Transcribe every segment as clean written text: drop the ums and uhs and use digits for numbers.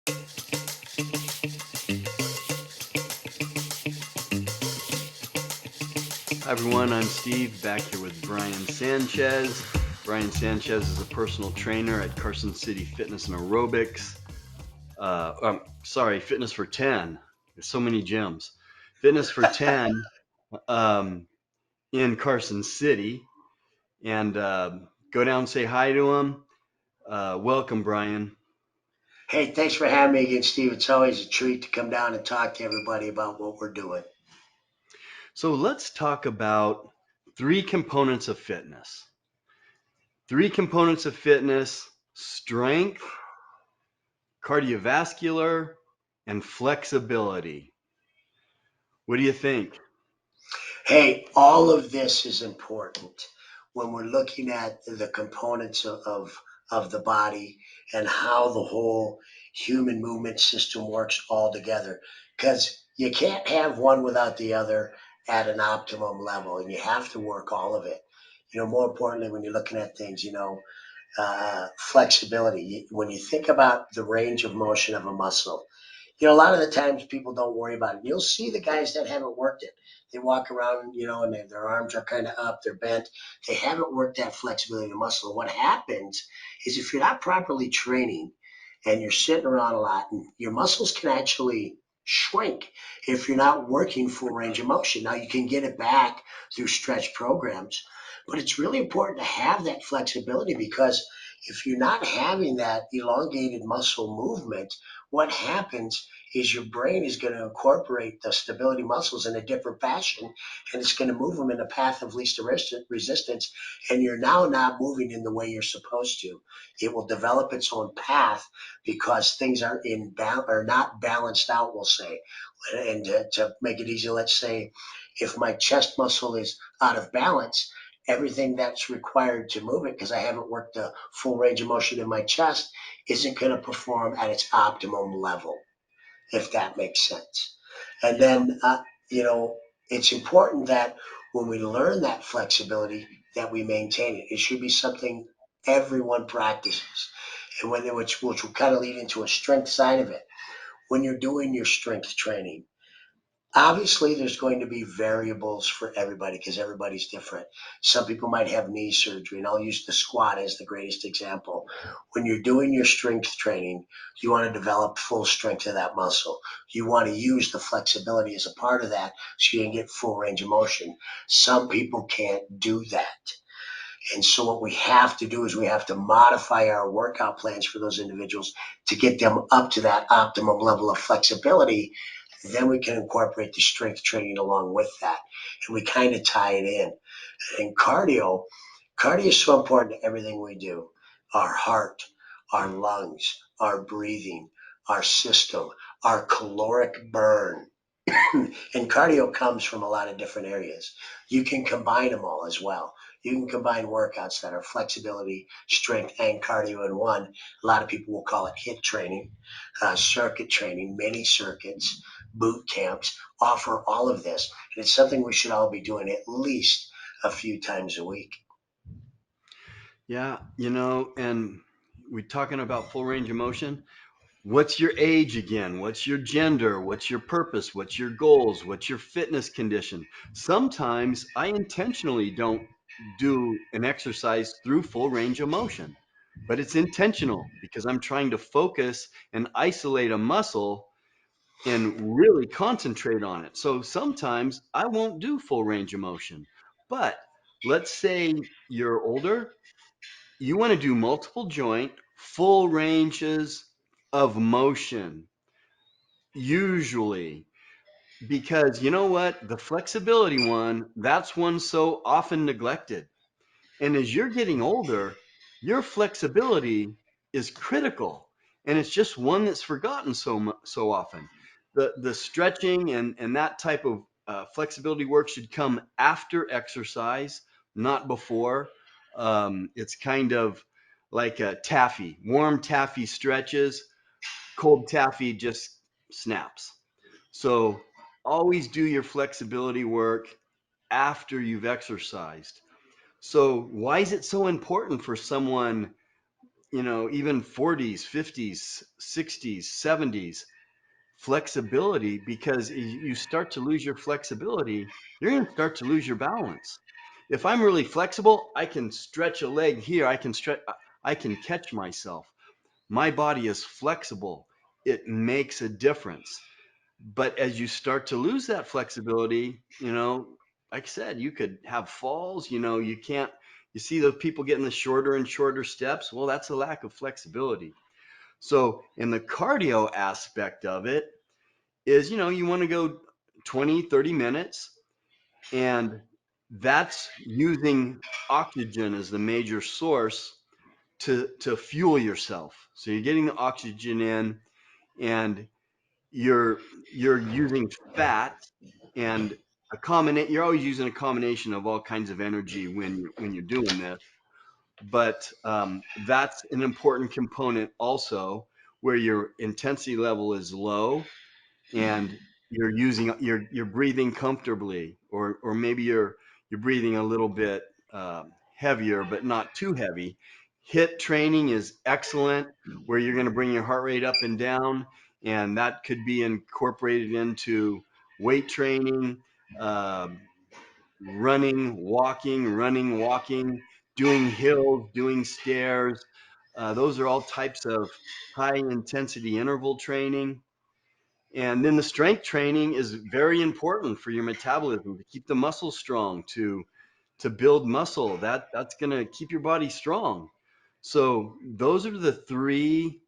Hi everyone, I'm Steve, back here with Brian Sanchez. Brian Sanchez is a personal trainer at Carson City Fitness and Aerobics. Fitness for 10. There's so many gyms. Fitness for 10 um, in Carson City. And go down and say hi to him. Welcome, Brian. Hey, thanks for having me again, Steve. It's always a treat to come down and talk to everybody about what we're doing. So let's talk about three components of fitness. Three components of fitness: strength, cardiovascular, and flexibility. What do you think? Hey, all of this is important when we're looking at the components of the body and how the whole human movement system works all together. Because you can't have one without the other at an optimum level, and you have to work all of it. More importantly, when you're looking at things, flexibility. When you think about the range of motion of a muscle, a lot of the times people don't worry about it. You'll see the guys that haven't worked it. They walk around, and their arms are kind of up, they're bent. They haven't worked that flexibility of the muscle. What happens is if you're not properly training and you're sitting around a lot, and your muscles can actually shrink if you're not working full range of motion. Now you can get it back through stretch programs, but it's really important to have that flexibility because if you're not having that elongated muscle movement, what happens is your brain is going to incorporate the stability muscles in a different fashion and it's going to move them in a path of least resistance. And you're now not moving in the way you're supposed to. It will develop its own path because things are not balanced out, we'll say. And to make it easy, let's say if my chest muscle is out of balance, everything that's required to move it, because I haven't worked the full range of motion in my chest, isn't going to perform at its optimum level, if that makes sense. And then, it's important that when we learn that flexibility, that we maintain it. It should be something everyone practices, and which will kind of lead into a strength side of it. When you're doing your strength training, obviously there's going to be variables for everybody because everybody's different. Some people might have knee surgery, and I'll use the squat as the greatest example. When you're doing your strength training, you want to develop full strength of that muscle. You want to use the flexibility as a part of that so you can get full range of motion. Some people can't do that. And so what we have to do is we have to modify our workout plans for those individuals to get them up to that optimum level of flexibility. Then we can incorporate the strength training along with that. And we kind of tie it in. And cardio is so important to everything we do. Our heart, our lungs, our breathing, our system, our caloric burn. And cardio comes from a lot of different areas. You can combine them all as well. You can combine workouts that are flexibility, strength, and cardio in one. A lot of people will call it HIIT training, circuit training, mini circuits, boot camps, offer all of this. And it's something we should all be doing at least a few times a week. Yeah, and we're talking about full range of motion. What's your age again? What's your gender? What's your purpose? What's your goals? What's your fitness condition? Sometimes I intentionally don't do an exercise through full range of motion, but it's intentional because I'm trying to focus and isolate a muscle and really concentrate on it. So sometimes I won't do full range of motion. But let's say you're older, you want to do multiple joint, full ranges of motion, usually. Because you know what? The flexibility one, that's one so often neglected. And as you're getting older, your flexibility is critical, and it's just one that's forgotten so often. The stretching and that type of flexibility work should come after exercise, not before. It's kind of like a taffy, warm taffy stretches, cold taffy just snaps. So always do your flexibility work after you've exercised. So, why is it so important for someone even 40s, 50s, 60s, 70s, flexibility, because you start to lose your flexibility, you're going to start to lose your balance. If I'm really flexible, I can stretch a leg here, I can catch myself. My body is flexible. It makes a difference. But as you start to lose that flexibility, like I said, you could have falls, you can't, you see those people getting the shorter and shorter steps. Well, that's a lack of flexibility. So, in the cardio aspect of it, is, you want to go 20, 30 minutes, and that's using oxygen as the major source to fuel yourself. So you're getting the oxygen in, and you're you're using fat, and you're always using a combination of all kinds of energy when you're doing this. But that's an important component also, where your intensity level is low, and you're breathing comfortably, or maybe you're breathing a little bit heavier but not too heavy. Hit training is excellent, where you're going to bring your heart rate up and down, and that could be incorporated into weight training, uh, running, walking, doing hills, doing stairs. Those are all types of high intensity interval training. And then the strength training is very important for your metabolism, to keep the muscle strong, to build muscle. That's going to keep your body strong. So those are the three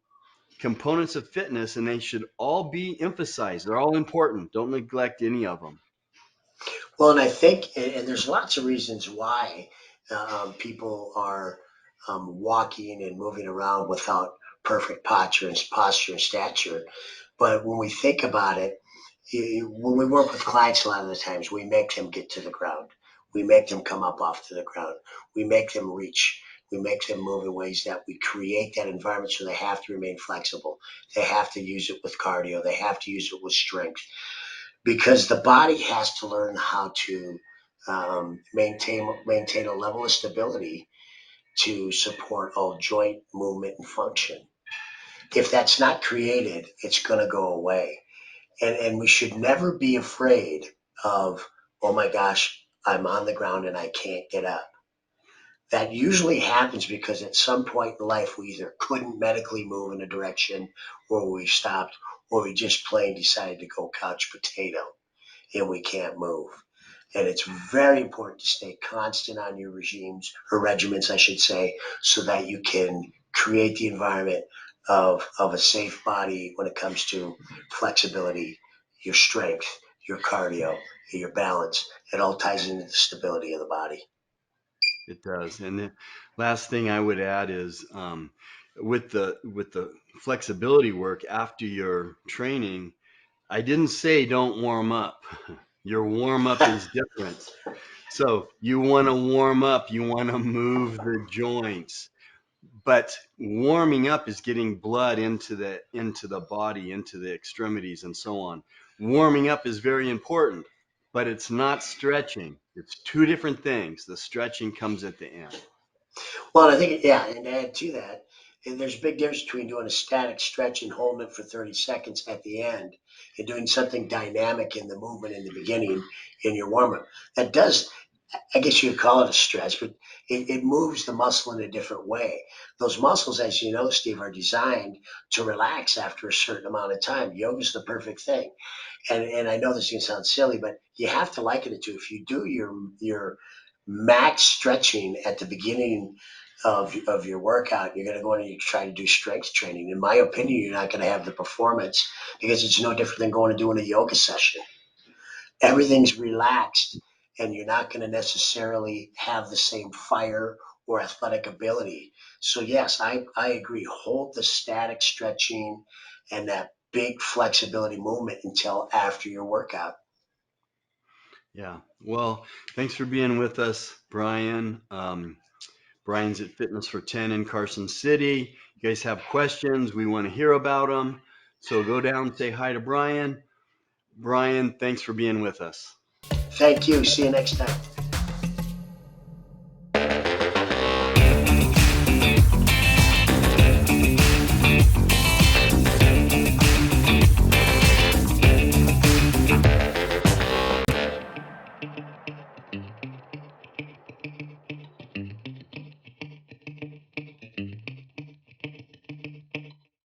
components of fitness, and they should all be emphasized. They're all important. Don't neglect any of them. Well, and I think, and there's lots of reasons why people are walking and moving around without perfect posture and stature. But when we think about it, when we work with clients, a lot of the times we make them get to the ground. We make them come up off to the ground. We make them reach. We make them move in ways that we create that environment so they have to remain flexible. They have to use it with cardio. They have to use it with strength because the body has to learn how to maintain a level of stability to support all joint movement and function. If that's not created, it's going to go away. And we should never be afraid of, oh my gosh, I'm on the ground and I can't get up. That usually happens because at some point in life we either couldn't medically move in a direction, or we stopped, or we just plain decided to go couch potato and we can't move. And it's very important to stay constant on your regimes or regimens, I should say, so that you can create the environment of a safe body when it comes to flexibility, your strength, your cardio, your balance. It all ties into the stability of the body. It does. And the last thing I would add is, with the flexibility work after your training, I didn't say don't warm up. Your warm up is different. So you want to warm up, you want to move the joints. But warming up is getting blood into the body, into the extremities, and so on. Warming up is very important, but it's not stretching. It's two different things. The stretching comes at the end. Well, I think, yeah, and to add to that, and there's a big difference between doing a static stretch and holding it for 30 seconds at the end and doing something dynamic in the movement in the beginning in your warm up. That does, I guess you'd call it a stretch, but it moves the muscle in a different way. Those muscles, as you know, Steve, are designed to relax after a certain amount of time. Yoga's the perfect thing. And I know this can sound silly, but you have to liken it to, if you do your max stretching at the beginning of your workout, you're going to go in and you try to do strength training. In my opinion, you're not going to have the performance because it's no different than going and doing a yoga session. Everything's relaxed and you're not going to necessarily have the same fire or athletic ability. So yes, I agree. Hold the static stretching and that big flexibility movement until after your workout. Yeah. Well, thanks for being with us, Brian. Brian's at Fitness for 10 in Carson City. You guys have questions, we want to hear about them. So go down and say hi to Brian. Brian, thanks for being with us. Thank you. See you next time.